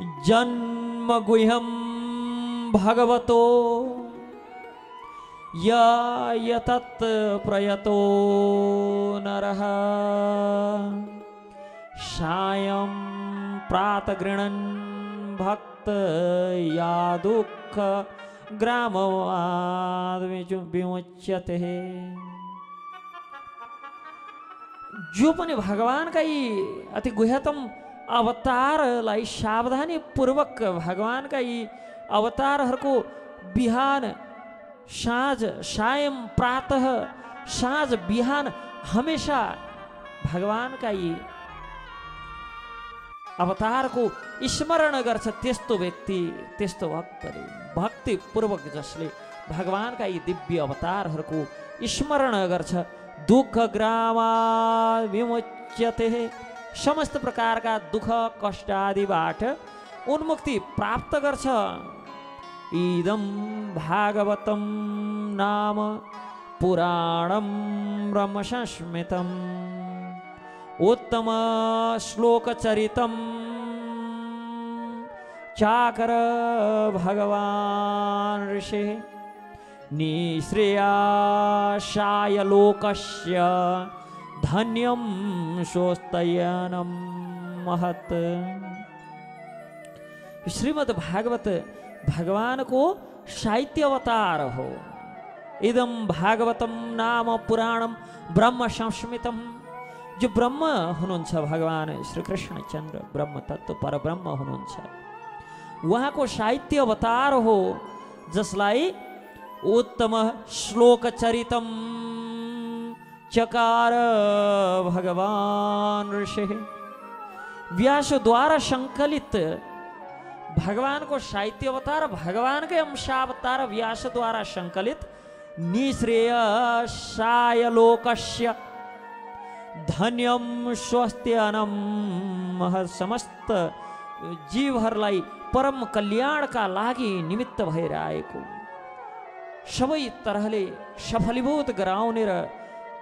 जन्म गुह्यं भगवतो यतत् प्रयतो नरः सायं प्रातः गृह्णन् भक्त या दुःख ग्रामवाद विमुच्यते। जो पनि भगवान का यी अति गुह्यतम अवतारलाई सावधानी पूर्वक भगवान का यी अवतारहरूको बिहान साँझ सायं प्रातः साँझ बिहान हमेशा भगवान का यी अवतार को स्मरण गर्छ त्यस्तो व्यक्ति त्यस्तो भक्तले भक्ति पूर्वक जसले भगवान का यी दिव्य अवतारहरूको स्मरण गर्छ दुःख ग्रामा विमुच्यते समस्त प्रकार का दुःख कष्ट आदिबाट उन्मुक्ति प्राप्त गर्छ। इदं भागवतं नाम पुराणं ब्रह्म संस्मृतम् उत्तम श्लोक चरितम चाकर भगवान ऋषि निःश्रेयसाय लोकस्य धन्यं स्वस्तयनं महत्। श्रीमद् भागवत भगवान को साहित्य अवतार हो। इदं भागवतम नाम पुराणम ब्रह्म संस्मृतम जो ब्रह्म हुनुहुन्छ भगवान श्री कृष्ण चंद्र ब्रह्म तत्व पर ब्रह्म हुनुहुन्छ उहाँको साहित्य अवतार हो जसलाई उत्तम श्लोक चरितम चकार भगवान ऋषि व्यास द्वारा संकलित भगवान को साहित्य अवतार भगवान के अंशावतार व्यास द्वारा संकलित निःश्रेयसाय लोकस्य धन्यम स्वस्त्यनम समस्त जीवहरूलाई परम कल्याण का लागि निमित्त भएर आएको सबै तरहले सफलीभूत गराउने र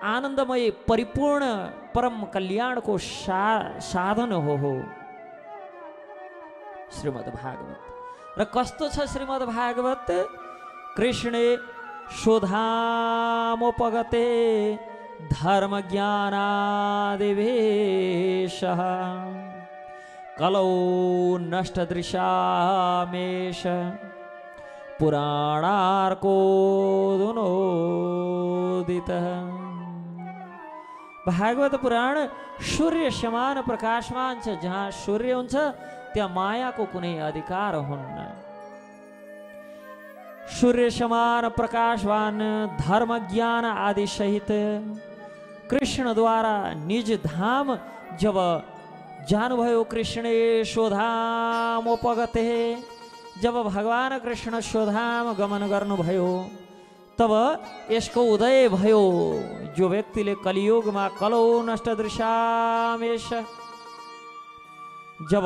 आनन्दमय परिपूर्ण परम कल्याण को साधन हो श्रीमद् भागवत। र कस्तो छ श्रीमद् भागवत कृष्णे शोधामोपगते धर्म ज्ञानादिवेशः कलौ नष्टदृशामेश पुराणार्कोदुनोदितः। भागवत पुराण सूर्य समान प्रकाशमान छ जहाँ सूर्य हुन्छ त्यहाँ मायाको कुनै अधिकार हुन्न। सूर्य समान प्रकाशवान धर्म ज्ञान आदि सहित कृष्ण द्वारा निज धाम जब जानुभयो कृष्णे स्वधाम उपगते जब भगवान कृष्ण स्वधाम गमन गर्नुभयो तब यसको उदय भयो जो व्यक्तिले कलियुगमा कलौ नष्ट दृशामेश जब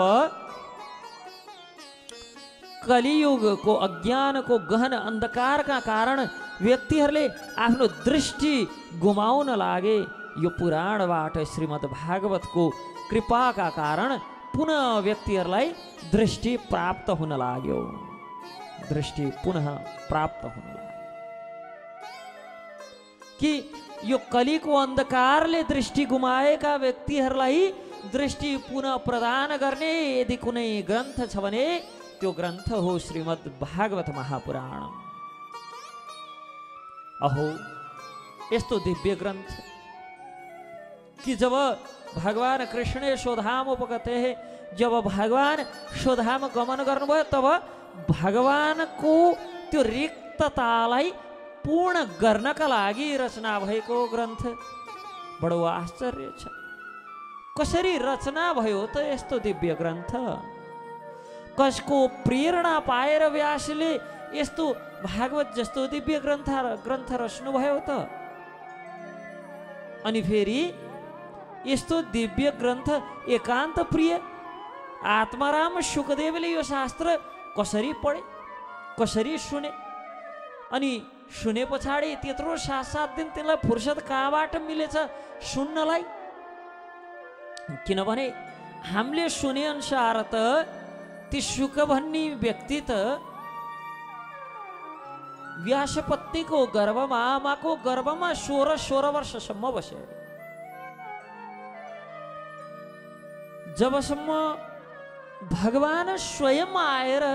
कलियुग को अज्ञान को गहन अंधकार का कारण व्यक्तिहरूले आफ्नो दृष्टि गुमाउन लागे यो पुराणबाट श्रीमद् भागवत को कृपा का कारण पुनः व्यक्तिहरूलाई दृष्टि प्राप्त हुन लाग्यो दृष्टि पुनः प्राप्त हुन लाग्यो कि यो कलिको अंधकारले दृष्टि गुमाएका व्यक्तिहरूलाई दृष्टि पुनः प्रदान गर्ने यदि कुनै ग्रन्थ छ भने त्यो ग्रन्थ हो श्रीमद् भागवत महापुराण। अहो यस्तो दिव्य ग्रन्थ कि जब भगवान कृष्ण स्वधाम उपगते जब भगवान स्वधाम गमन गर्नुभयो तब भगवानको त्यो रिक्ततालाई पूर्ण गर्नका लागि रचना भएको ग्रन्थ। बडो आश्चर्य छ कसरी रचना भयो त यस्तो दिव्य ग्रन्थ कसको प्रेरणा पाएर व्यासले यस्तो भागवत जस्तो दिव्य ग्रन्थ रच्नु भयो त। अनि फेरि यस्तो दिव्य ग्रन्थ एकान्त प्रिय आत्माराम सुखदेवले यो शास्त्र कसरी पढे कसरी सुने अनि सुने पछाडि त्यत्रो 7-7 दिन तिनलाई फुर्सद कहाँबाट मिलेछ सुन्नलाई। किनभने हामीले सुने अनुसार त ती शुक भन्ने व्यक्ति त व्यासपत्नीको गर्भमा आमाको गर्भमा 16 वर्षसम्म बसे। जबसम्म भगवान स्वयं आएर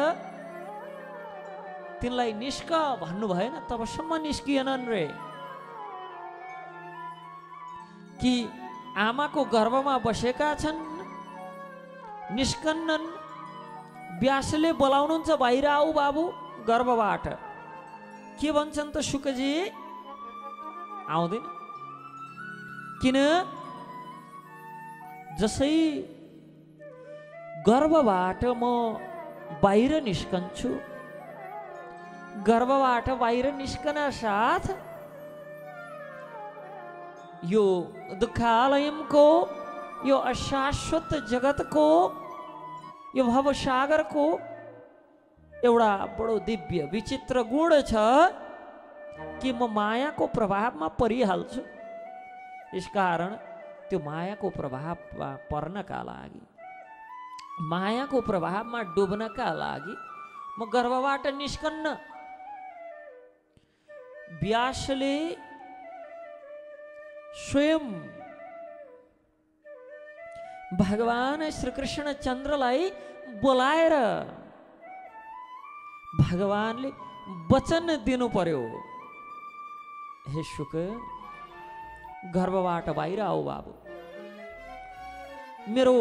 तिनलाई निस्क भन्नु भएन तबसम्म निस्किएनन् रे। कि आमाको गर्भमा बसेका छन्, निस्कन्नन्। व्यासले बोलाउनुहुन्छ बाहिर आऊ बाबु गर्भबाट। के भन्छन् त शुकजी? आउँदैन। किन? जसै गर्भबाट म बाहिर निस्कन्छु, गर्भबाट बाहिर निस्कन साथ यो दुःखालयको, यो अशाश्वत जगतको, यो भवसागरको एउटा बडो दिव्य विचित्र गुण छ कि म मायाको प्रभावमा परिहाल्छु। यसकारण त्यो मायाको प्रभावमा पर्नका लागि, मायाको प्रभावमा डुब्नका लागि म गर्भबाट निस्कन्न। व्यासले स्वयं भगवान श्रीकृष्ण चन्द्रलाई बोलाएर भगवानले वचन दिनु पर्यो, हे शुक गर्भबाट बाहिर आऊ बाबु। मेरो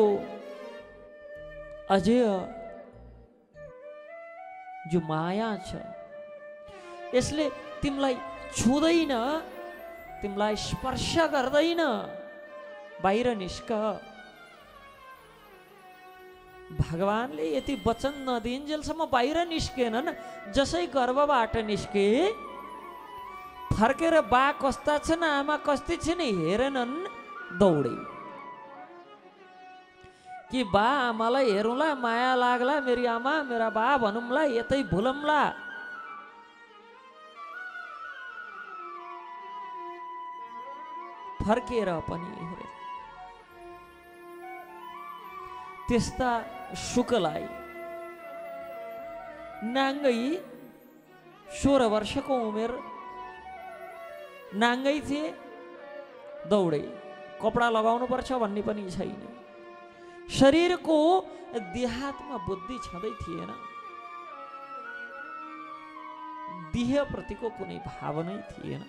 अजय जो माया छ यसले तिमीलाई छुँदैन, तिमीलाई स्पर्श गर्दैन, बाहिर निस्क। भगवानले यति वचन नदिइन्जेलसम्म बाहिर निस्केनन्। जसै गर्भबाट निस्के फर्केर बा कस्ता छन् आमा कस्ती छिन् हेरेनन्, दौडे। कि बा आमालाई हेरौँला, माया लाग्ला, मेरी आमा मेरा बा भनौँला, यतै भुलौँला। फर्केर पनि हेरे। त्यस्ता शुकलाई नाङ्गै 16 वर्षको उमेर नाङ्गै थिए, दौडे। कपडा लगाउनु पर्छ भन्ने पनि छैन। शरीरको देहात्मा बुद्धि छँदै थिएन, देहप्रतिको कुनै भावनै थिएन।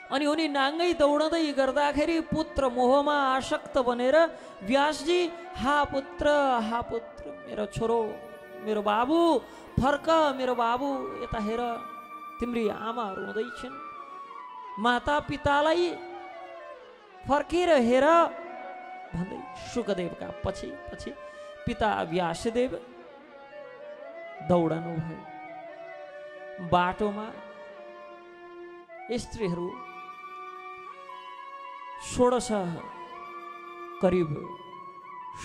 अनि उनी नाङ्गै दौडदै गर्दाखेरि पुत्र मोहमा आसक्त बनेर व्यासजी हा पुत्र मेरो छोरो, मेरो बाबु फर्क, मेरो बाबु यता हेर, तिम्री आमा रुँदैछन्। माता पितालाई फर्केर हेर भन्दै शुकदेवका पछि पछि पिता व्यासदेव दौडनु भयो। बाटोमा स्त्रीहरू 16 करिब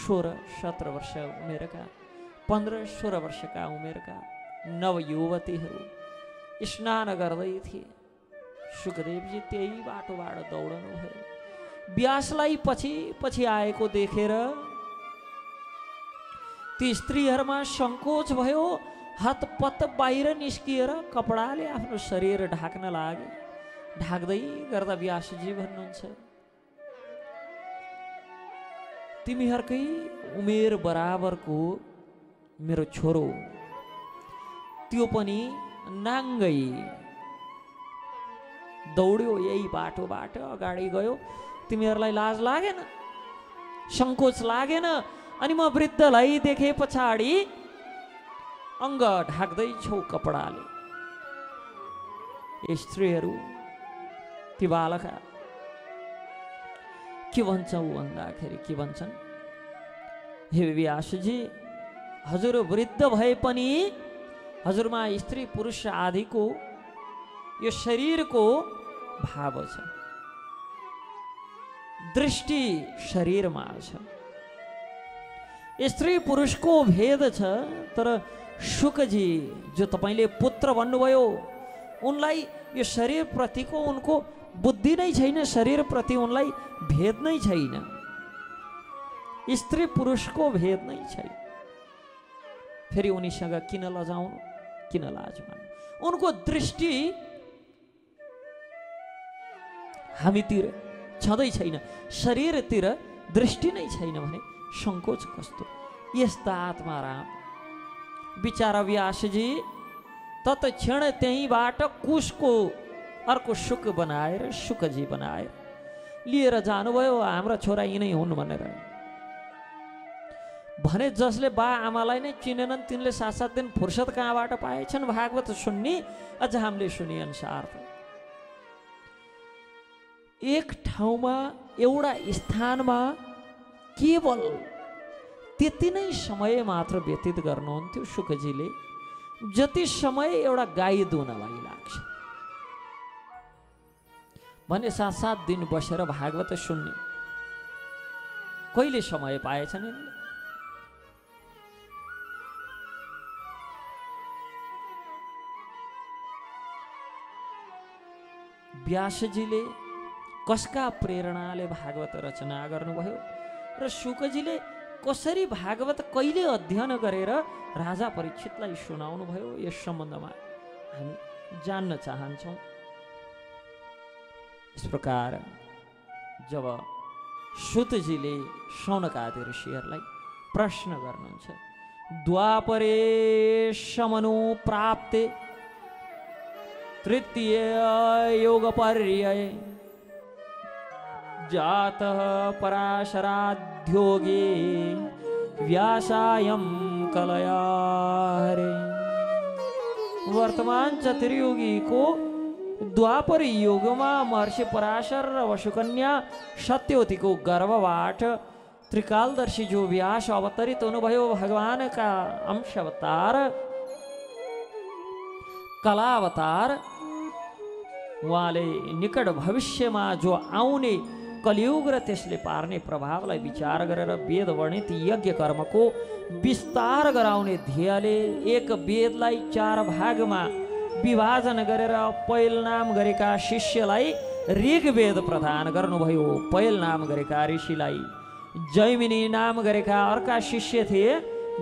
16-17 वर्ष उमेरका, 15-16 वर्षका उमेरका नवयुवतीहरू स्नान गर्दै थिए। शुकदेवजी त्यही बाटोबाट दौडनु भयो। व्यासलाई पछि पछि आएको देखेर ती स्त्रीहरूमा सङ्कोच भयो। हतपत बाहिर निस्किएर कपडाले आफ्नो शरीर ढाक्न लागे। ढाक्दै गर्दा व्यासजी भन्नुहुन्छ, तिमीहरूकै उमेर बराबरको मेरो छोरो, त्यो पनि नाङ्गै दौड्यो, यही बाटोबाट अगाडि गयो। तिमीहरूलाई लाज लागेन, सङ्कोच लागेन? अनि म वृद्धलाई देखे पछाडि अङ्ग ढाक्दैछौ कपडाले। स्त्रीहरू ती बालका के भन्छौ भन्दाखेरि के भन्छन्, हे व्यासजी, हजुर वृद्ध भए पनि हजुरमा स्त्री पुरुष आदिको यो शरीरको भाव छ, दृष्टि शरीरमा छ। स्त्री पुरुषको भेद छ, तर शुकजी जो तपाईँले पुत्र भन्नुभयो उनलाई यो शरीर प्रतिको उनको बुद्धि नै छैन, शरीर प्रति उनलाई भेद नै छैन, स्त्री पुरुषको भेद नै छैन। फेरि उनीसँग किन लजाउनु, किन लाज मान्नु? उनको दृष्टि हामीतिर छँदै छैन, शरीरतिर दृष्टि नै छैन भने सङ्कोच कस्तो? यस्ता आत्माराम बिचारा व्यासजी तत्क्षण त्यहीँबाट कुशको अर्को शुक बनाएर शुकजी बनाएर लिएर जानुभयो। हाम्रा छोरा यिनै हुन् भनेर भने जसले बा आमालाई नै चिनेनन् तिनले 7-7 दिन फुर्सद कहाँबाट पाएछन् भागवत सुन्ने? अझ हामीले सुने अनुसार एक ठाउँमा एउटा स्थानमा केवल त्यति नै समय मात्र व्यतीत गर्नुहुन्थ्यो शुकजीले, जति समय एउटा गाई दुहुनलाई लाग्छ भने 7-7 दिन बसेर भागवत सुन्ने कहिले समय पाएछन् यिनले? व्यासजीले कसका प्रेरणाले भागवत रचना गर्नुभयो र शुकजीले कसरी भागवत कहिले अध्ययन गरेर राजा परीक्षितलाई सुनाउनु भयो, यस सम्बन्धमा हामी जान्न चाहन्छौँ। इस प्रकार जब सुतजीले शौनकादि ऋषिहरूलाई प्रश्न गर्नुहुन्छ, द्वापरे समनु प्राप्ते तृतीय योगपर्यये जातः पराशराध्योगे व्यासायं कलया हरे। वर्तमान चतुर्युगी को द्वापर युगमा महर्षि पराशर र वसुकन्या सत्यवतीको गर्भबाट त्रिकालदर्शी जो व्यास अवतरित हुनुभयो, भगवानका अंश अवतार कला अवतार, उहाँले निकट भविष्यमा जो आउने कलियुग र त्यसले पार्ने प्रभावलाई विचार गरेर वेद वर्णित यज्ञ कर्मको विस्तार गराउने ध्येयले एक वेदलाई 4 भागमा विभाजन गरेर पैल नाम गरेका शिष्यलाई ऋग्वेद प्रदान गर्नुभयो। पैल नाम गरेका ऋषिलाई जैमिनी नाम गरेका अर्का शिष्य थिए,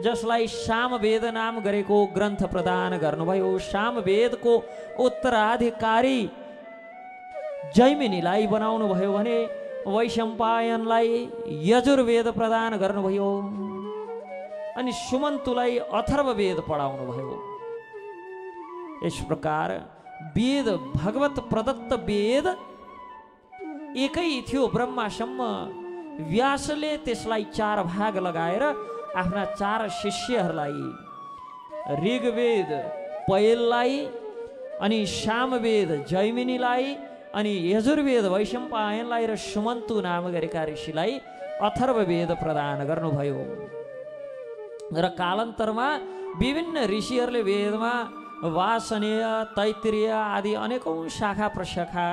जसलाई सामवेद नाम गरेको ग्रन्थ प्रदान गर्नुभयो। सामवेदको उत्तराधिकारी जैमिनीलाई बनाउनु भयो भने वैशम्पायनलाई यजुर्वेद प्रदान गर्नुभयो अनि सुमन्तुलाई अथर्ववेद पढाउनु भयो। इस प्रकार वेद, भगवत प्रदत्त वेद एकै थियो ब्रह्मासम्म। व्यासले त्यसलाई 4 भाग लगाएर आफ्ना 4 शिष्यहरूलाई ऋग्वेद पैललाई, अनि सामवेद जैमिनीलाई, अनि यजुर्वेद वैशम्पायनलाई र सुमन्तु नाम गरेका ऋषिलाई अथर्ववेद प्रदान गर्नुभयो। र कालान्तरमा विभिन्न ऋषिहरूले वेदमा वासनीय, तैत्तिरीय आदि अनेकौं शाखा प्रशाखा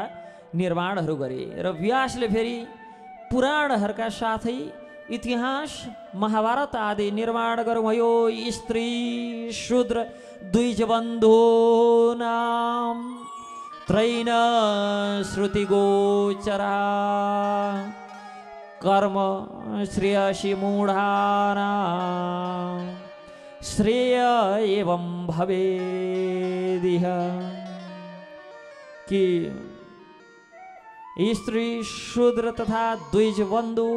निर्माणहरू गरे र व्यासले फेरि पुराणहरूका साथै इतिहास, महाभारत आदि निर्माण गर्नुभयो। स्त्री शूद्र द्विजबन्धो नाम त्रैन श्रुति गोचरा कर्म श्रेयसी मूढ़ाना श्रेय एवं भवेदिह। कि स्त्री शूद्र तथा द्विजबन्धु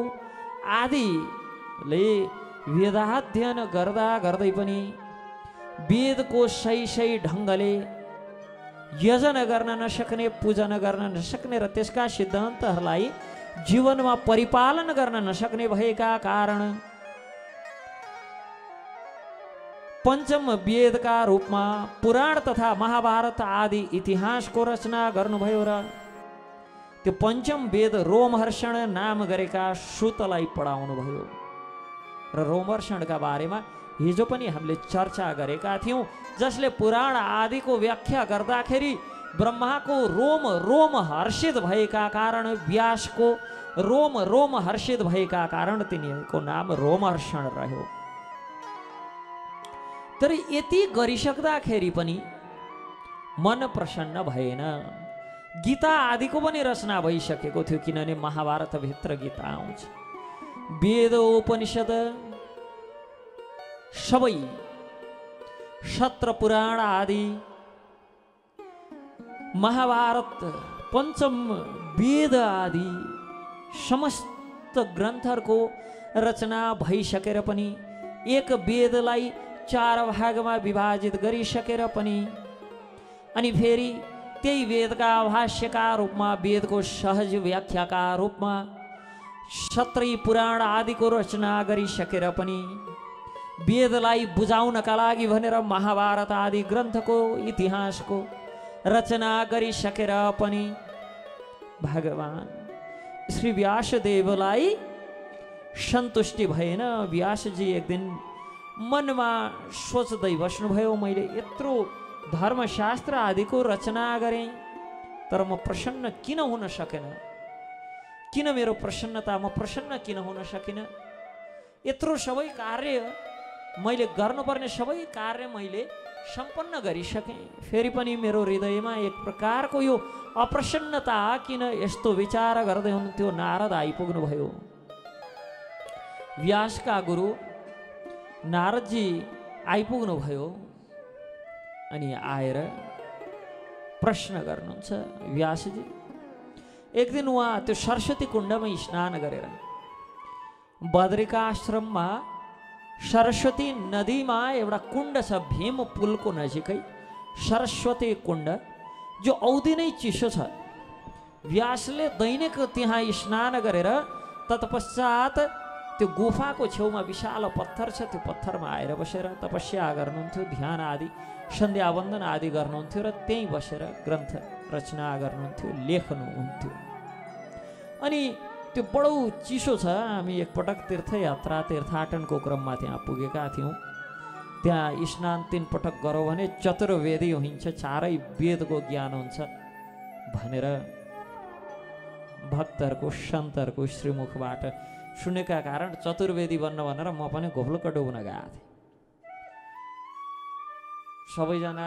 आदिले वेदाध्ययन गर्दा गर्दै पनि वेदको सही ढङ्गले यजन गर्न नसक्ने, पूजन गर्न नसक्ने र त्यसका सिद्धान्तहरूलाई जीवनमा परिपालन गर्न नसक्ने भएका कारण पञ्चम वेदका रूपमा पुराण तथा महाभारत आदि इतिहासको रचना गर्नुभयो र त्यो पञ्चम वेद रोमहर्षण नाम गरेका सूतलाई पढाउनु भयो। र रोमहर्षणका बारेमा हिजो पनि हामीले चर्चा गरेका थियौँ, जसले पुराण आदिको व्याख्या गर्दाखेरि ब्रह्माको रोम रोम हर्षित भएका कारण, व्यासको रोम रोम हर्षित भएका कारण तिनीहरूको नाम रोमहर्षण रह्यो। तर यति गरिसक्दाखेरि पनि मन प्रसन्न भएन। गीता आदिको पनि रचना भइसकेको थियो, किनभने महाभारतभित्र गीता आउँछ। वेद उपनिषद सबै सत्र पुराण आदि, महाभारत, पञ्चम वेद आदि समस्त ग्रन्थहरूको रचना भइसकेर पनि, एक वेदलाई 4 भागमा विभाजित गरिसकेर पनि, अनि फेरि त्यही वेदका भाष्यका रूपमा, वेदको सहज व्याख्याका रूपमा 17 पुराण आदिको रचना गरिसकेर पनि, वेदलाई बुझाउनका लागि भनेर महाभारत आदि ग्रन्थको इतिहासको रचना गरिसकेर पनि भगवान श्री व्यासदेवलाई सन्तुष्टि भएन। व्यासजी एक दिन मनमा सोच्दै बस्नुभयो, मैले यत्रो धर्मशास्त्र आदिको रचना गरेँ, तर म प्रसन्न किन हुन सकेन? किन मेरो प्रसन्नता, म प्रसन्न किन हुन सकिनँ? यत्रो सबै कार्य मैले गर्नुपर्ने सबै कार्य मैले सम्पन्न गरिसकेँ, फेरि पनि मेरो हृदयमा एक प्रकारको यो अप्रसन्नता किन? यस्तो विचार गर्दै हुनुहुन्थ्यो। नारद आइपुग्नुभयो। व्यासका गुरु नारदजी आइपुग्नुभयो। अनि आएर प्रश्न गर्नुहुन्छ व्यासजी। एक दिन उहाँ त्यो सरस्वती कुण्डमा स्नान गरेर, बद्रिकाश्रममा सरस्वती नदीमा एउटा कुण्ड छ, भीम पुलको नजिकै सरस्वती कुण्ड, जो औधी नै चिसो छ। व्यासले दैनिक त्यहाँ स्नान गरेर तत्पश्चात त्यो गुफाको छेउमा विशाल पत्थर छ, त्यो पत्थरमा आएर बसेर तपस्या गर्नुहुन्थ्यो, ध्यान आदि सन्ध्यावन्दन आदि गर्नुहुन्थ्यो, र त्यहीँ बसेर ग्रन्थ रचना गर्नुहुन्थ्यो, लेख्नुहुन्थ्यो। अनि त्यो बडो चिसो छ। हामी एकपटक तीर्थयात्रा तीर्थाटनको क्रममा त्यहाँ पुगेका थियौँ। त्यहाँ स्नान 3 पटक गरौँ भने चतुर्वेदी हुन्छ, 4 वेदको ज्ञान हुन्छ भनेर भक्तहरूको सन्तहरूको श्रीमुखबाट सुनेका कारण चतुर्वेदी बन्न भनेर म पनि घोप्लुक्क डुब्न गएको थिएँ। सबैजना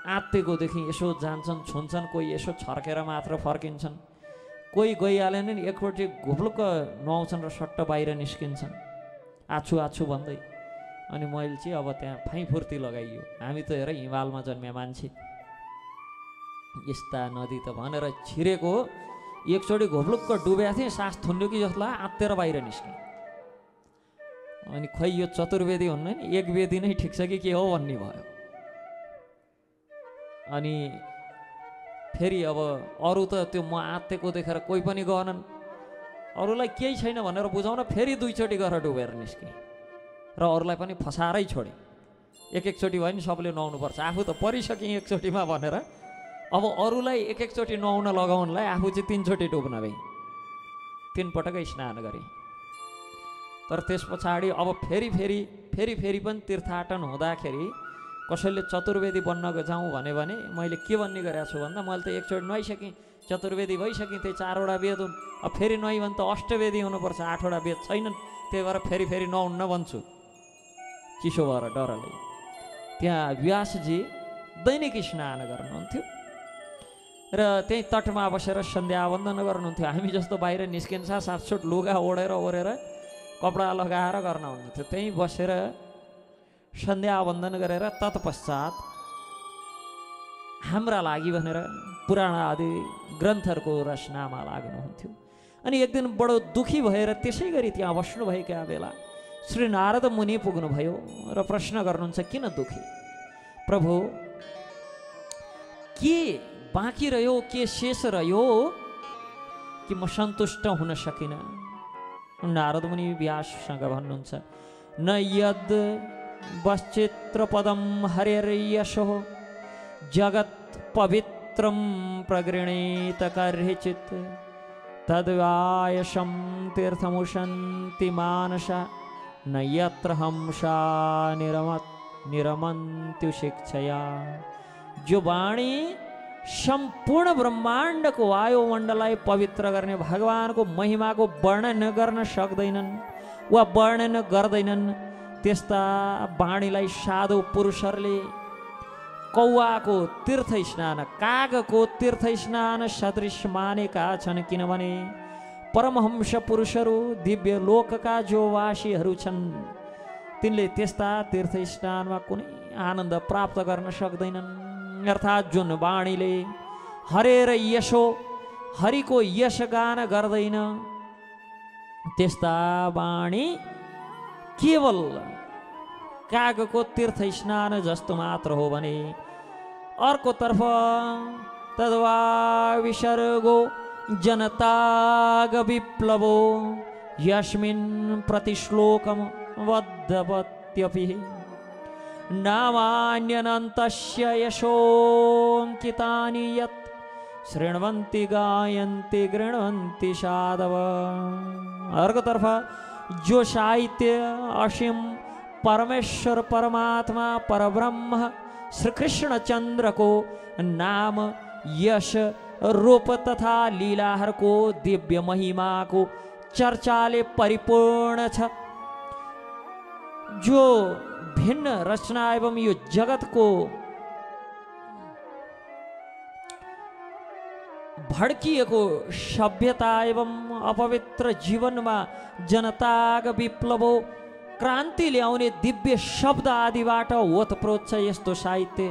आत्तिएकोदेखि यसो जान्छन्, छुन्छन्, कोही यसो छर्केर मात्र फर्किन्छन्, कोही गइहालेन नि एकपट्टि घुप्लुक्क नुहाउँछन् र सट्ट बाहिर निस्किन्छन् आछु आछु भन्दै। अनि मैले चाहिँ अब त्यहाँ फाइफुर्ती लगाइयो, हामी त हेर हिमालमा जन्मे मान्छे, यस्ता नदी त भनेर छिरेको। एकचोटि घोप्लुक्क डुबेको थिएँ, सास थुन्यो कि जस्तो आत्तेर बाहिर निस्केँ। अनि खै यो चतुर्वेदी हुन्न नि, एक वेदी नै ठिक छ कि के हो भन्ने भयो। अनि फेरि अब अरू त त्यो म आत्तेको देखेर कोही पनि गएनन्, अरूलाई केही छैन भनेर बुझाउन फेरि 2 चोटि गएर डुबेर निस्केँ र अरूलाई पनि फसारै छोडेँ। एक चोटि भयो नि सबले नुहाउनुपर्छ, आफू त परिसकेँ एकचोटिमा भनेर अब अरूलाई एक चोटि नुहाउन लगाउनलाई आफू चाहिँ 3 चोटि डुब्न गएँ। 3 पटकै स्नान गरेँ। तर त्यस पछाडि अब फेरि पनि तीर्थाटन हुँदाखेरि कसैले चतुर्वेदी बन्न जाउँ भने मैले के भन्ने गरेको छु भन्दा, मैले त एकचोटि नुहाइसकेँ, चतुर्वेदी भइसकेँ, त्यही 4वटा वेद हुन्, अब फेरि नुहाइ भने त अष्टवेदी हुनुपर्छ, 8वटा वेद छैनन्, त्यही भएर फेरि नुहाउन्न भन्छु चिसो भएर डरले। त्यहाँ व्यासजी दैनिक स्नान गर्नुहुन्थ्यो र त्यही तटमा बसेर सन्ध्यावन्दन गर्नुहुन्थ्यो। हामी जस्तो बाहिर निस्किन्छ सातसुट लुगा ओढेर कपडा लगाएर गर्न हुन्थ्यो। त्यहीँ बसेर सन्ध्यावन्दन गरेर तत्पश्चात हाम्रा लागि भनेर पुराण आदि ग्रन्थहरूको रचनामा लाग्नुहुन्थ्यो। अनि एक दिन बडो दुखी भएर त्यसै गरी त्यहाँ बस्नुभएका बेला श्री नारद मुनि पुग्नुभयो र प्रश्न गर्नुहुन्छ, किन दुखी प्रभु, के बाँकी रह्यो, के शेष रह्यो कि म सन्तुष्ट हुन सकिनँ? नारद मुनि व्याससँग भन्नुहुन्छ, न यद वश्चित्र पदम हरिर्यशो जगत् पवित्रं प्रगृणीत कर्हिचित् तद्वायशं तीर्थमुशन्ति मानसा न यत्र हंसा निरमन्त्यु शिक्षया। जो वाणी सम्पूर्ण ब्रह्माण्डको वायुमण्डललाई पवित्र गर्ने भगवानको महिमाको वर्णन गर्न सक्दैनन् वा वर्णन गर्दैनन्, त्यस्ता वाणीलाई साधु पुरुषहरूले कौवाको तीर्थ स्नान, कागको तीर्थ स्नान सदृश मानेका छन्। किनभने परमहंस पुरुषहरू दिव्य लोकका जो वासीहरू छन् तिनले त्यस्ता तीर्थ स्नानमा कुनै आनन्द प्राप्त गर्न सक्दैनन्। अर्थात् जुन वाणीले हरे र यशो हरिको यशगान गर्दैन त्यस्ता वाणी केवल कागको तीर्थ स्नान जस्तो मात्र हो भने अर्कोतर्फ तद्वा विसर्गो जनताग विप्लवो यस्मिन् प्रतिश्लोकम वद्धवत्यपि नामान्यनन्तस्य यशोऽङ्कितानि यत् शृण्वन्ति गायन्ति गृह्णन्ति साधव। अर्कोतर्फ जो साहित्य असीम परमेश्वर परमात्मा परब्रह्म श्री कृष्णचंद्र को नाम यश रूप तथा लीलाहरूको दिव्य महिमाको चर्चाले परिपूर्ण छ, जो भिन्न रचना एवं यो जगतको भड्किएको सभ्यता एवं अपवित्र जीवनमा जनताका विप्लव क्रान्ति ल्याउने दिव्य शब्द आदिबाट ओतप्रोत छ यस्तो साहित्य।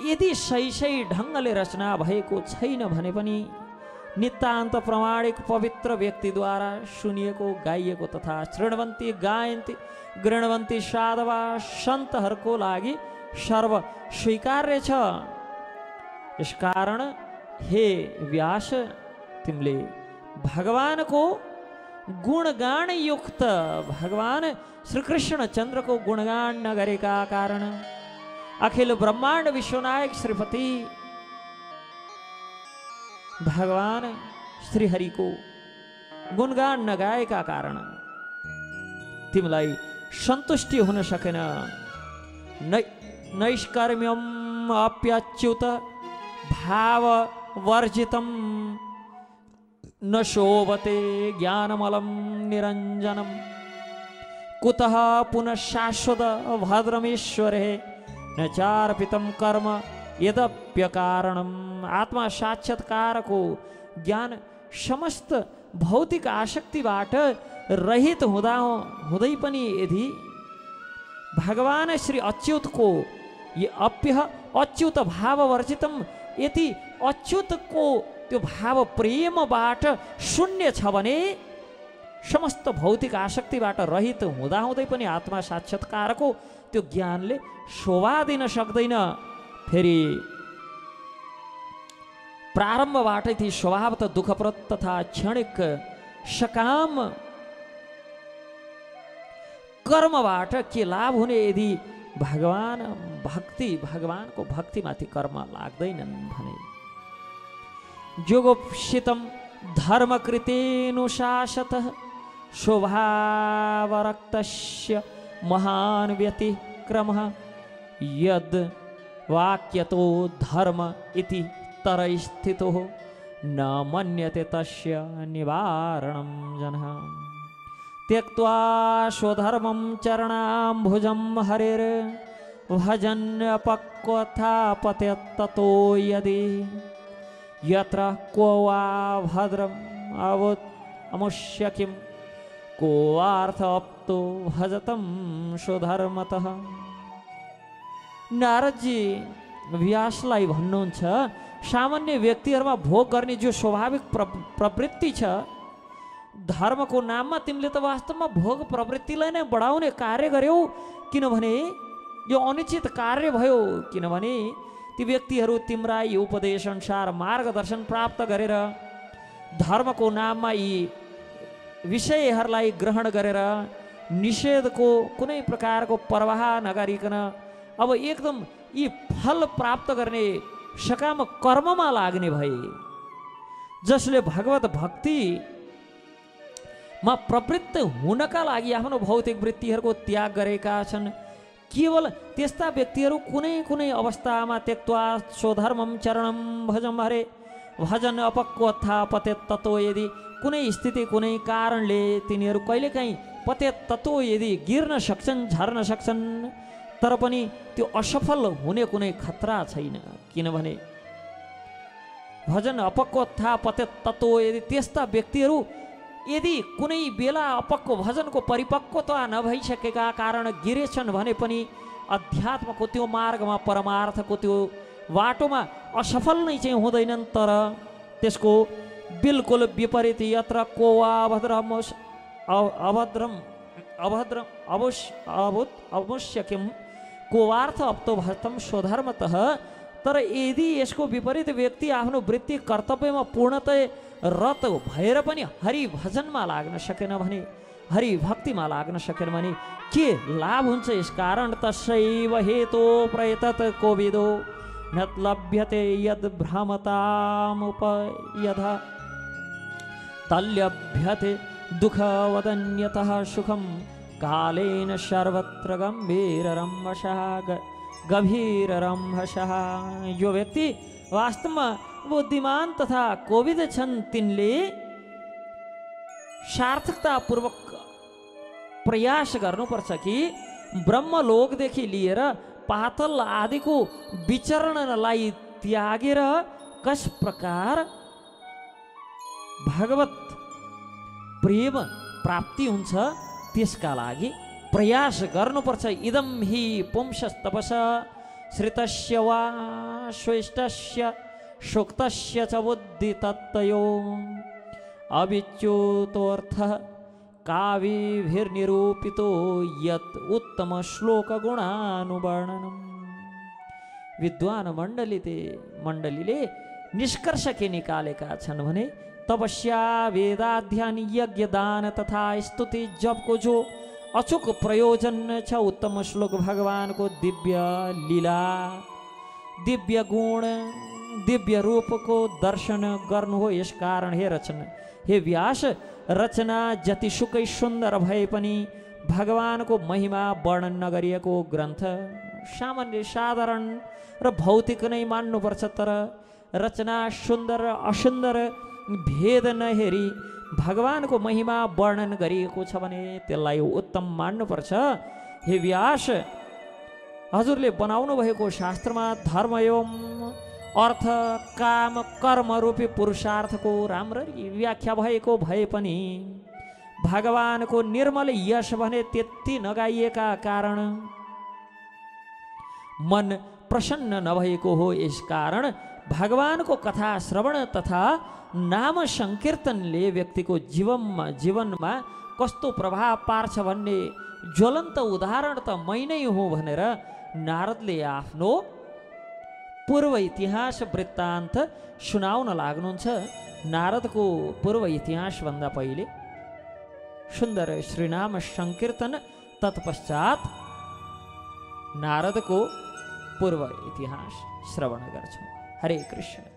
यदि सही ढङ्गले रचना भएको छैन भने पनि नितान्त प्रमाणिक पवित्र व्यक्तिद्वारा सुनिएको गाइएको तथा शृण्वन्ती गायन्ती गृह्णवन्ती साधवा सन्तहरूको लागि सर्व स्वीकार्य छ। यसकारण हे व्यास तिमीले भगवानको गुणगान युक्त भगवान श्री कृष्णचंद्र को गुणगान नगरेका कारण अखिल ब्रह्मांड विश्वनायक श्रीपति भगवान श्रीहरि को गुणगान नगाएका कारण तिमीलाई सन्तुष्टि हुन सकेन। नैष्कर्म्यम अप्यच्युत भाव वर्जितम न शोभते ज्ञानमलं निरंजनम कुतः पुनः शाश्वत भद्रमेश्वरे न चार्पितम कर्म यदप्यकारणम। आत्मा साक्षात्कार को ज्ञान समस्त भौतिक आसक्तिबाट रहित हुँदै पनि यदि भगवान श्री अच्युत को ये अप्य अच्युत भाव वर्जितम यदि अच्युत को त्यो भाव प्रेमबाट शून्य छ भने समस्त भौतिक आसक्तिबाट रहित हुँदाहुँदै पनि आत्मा साक्षात्कारको त्यो ज्ञानले शोभा दिन सक्दैन। फेरि प्रारम्भबाटै ती स्वभावतः दुःखप्रद तथा क्षणिक सकाम कर्मबाट के लाभ हुने यदि भगवानको भक्तिमाथि कर्म लाग्दैनन् भने। जोगोपसितं धर्मकृतेनुशासतः स्वभावरक्तस्य महान् व्यतिक्रमः यद् वाक्यतो धर्म इति तरस्थितो न मन्यते तस्य निवारणं जनः। त्यक्त्वा स्वधर्मं चरणाम्भुजं हरेर् भजन्यपक्वथा पतेत्ततो यदि यत्र को वा भद्रम् अमुष्य किं को वार्थप्तो भजतं स्वधर्मतः। नारदजी व्यासलाई भन्नुहुन्छ सामान्य व्यक्तिहरुमा भोग गर्ने जो स्वाभाविक प्रवृत्ति छ धर्मको नाममा तिमीले त वास्तवमा भोग प्रवृत्तिलाई नै बढाउने कार्य गर्यौ, किनभने यो अनुचित कार्य भयो। किनभने ती व्यक्तिहरू तिम्रा यी उपदेश अनुसार मार्गदर्शन प्राप्त गरेर धर्मको नाममा यी विषयहरूलाई ग्रहण गरेर निषेधको कुनै प्रकारको परवाह नगरिकन अब एकदम यी फल प्राप्त गर्ने सकाम कर्ममा लाग्ने भए, जसले भगवत भक्तिमा प्रवृत्त हुनका लागि आफ्नो भौतिक वृत्तिहरूको त्याग गरेका छन्। केवल त्यस्ता व्यक्तिहरू कुनै कुनै अवस्थामा त्यक्त्वा स्वधर्मं चरणं भजम हरे भजन अपक्वथा पतेत तत्व यदि कुनै स्थिति कुनै कारणले तिनीहरू कहिलेकाहीँ पतेत तत्व यदि गिर्न सक्छन् झर्न सक्छन् तर पनि त्यो असफल हुने कुनै खतरा छैन। किनभने भजन अपक्वथा पतेत तत्व यदि त्यस्ता व्यक्तिहरू यदि कुनै बेला अपक्व भजनको परिपक्वता नभइसकेका कारण गिरेछन् भने पनि अध्यात्मको त्यो मार्गमा परमार्थको त्यो बाटोमा असफल नै चाहिँ हुँदैनन्। तर त्यसको बिल्कुल विपरीत यत्र को वा अभद्रम अवश्य किम कोवार्थ अप्तो भक्तम स्वधर्मतः। तर यदि यसको विपरीत व्यक्ति आफ्नो वृत्ति कर्तव्यमा पूर्णतः रत भएर पनि हरि भजनमा लाग्न सकेन भने, हरि भक्तिमा लाग्न सकेन भने के लाभ हुन्छ? यस कारण तस्यैव हेतो प्रयतत कोविदो न लभ्यते यद भ्रमतामुपयधा तल्यभ्यते दुःखवदन्यतः सुखम कालेन सर्वत्र गभीररम्भशः। जो व्यक्ति वास्तवमा बुद्धिमान तथा कोविद छन् तिनले सार्थकतापूर्वक प्रयास गर्नुपर्छ कि ब्रह्मलोकदेखि लिएर पातल आदिको विचरणलाई त्यागेर कस प्रकार भगवत प्रेम प्राप्ति हुन्छ त्यसका लागि प्रयास गर्नुपर्छ। इदं हि पुंसस्तपस श्रितस्य वा श्वेष्टस्य शुक्तस्य च बुद्धि तत्तयो अविच्युतोऽर्थः काव्यभिर्निरूपितो यत् उत्तम श्लोक गुणानुवर्णनम्। विद्वान मण्डलीले निष्कर्ष के निकालेका छन् भने तपस्या वेदाध्ययन यज्ञ दान तथा स्तुति जप को जो अचूक प्रयोजन छ उत्तम श्लोक भगवान को दिव्य लीला दिव्य गुण दिव्य रूप को दर्शन गर्नु हो। यस कारण हे व्यास रचना जतिसुकै सुन्दर भए पनि भगवान को महिमा वर्णन नगरिएको ग्रन्थ सामान्य साधारण र भौतिक नै मान्नुपर्छ। तर रचना सुन्दर र असुन्दर भेद नहेरी भगवानको महिमा वर्णन गरिएको छ भने त्यसलाई उत्तम मान्नुपर्छ। हे व्यास हजुरले बनाउनु भएको शास्त्रमा धर्म एवं अर्थ काम कर्म रूपी पुरुषार्थको राम्ररी व्याख्या भएको भए पनि भगवानको निर्मल यश भने त्यति नगाइएका कारण मन प्रसन्न नभएको हो। यस कारण भगवानको कथा श्रवण तथा नाम संकीर्तनले व्यक्तिको जीवनमा कस्तो प्रभाव पार्छ भन्ने ज्वलन्त उदाहरण त मै नै हो भनेर नारदले आफ्नो पूर्व इतिहास वृत्तान्त सुनाउन लाग्नुहुन्छ। नारदको पूर्व इतिहास भन्दा पहिले सुन्दर श्रीनाम संकीर्तन तत्पश्चात नारदको पूर्व इतिहास श्रवण गर्छौं। हरे कृष्ण।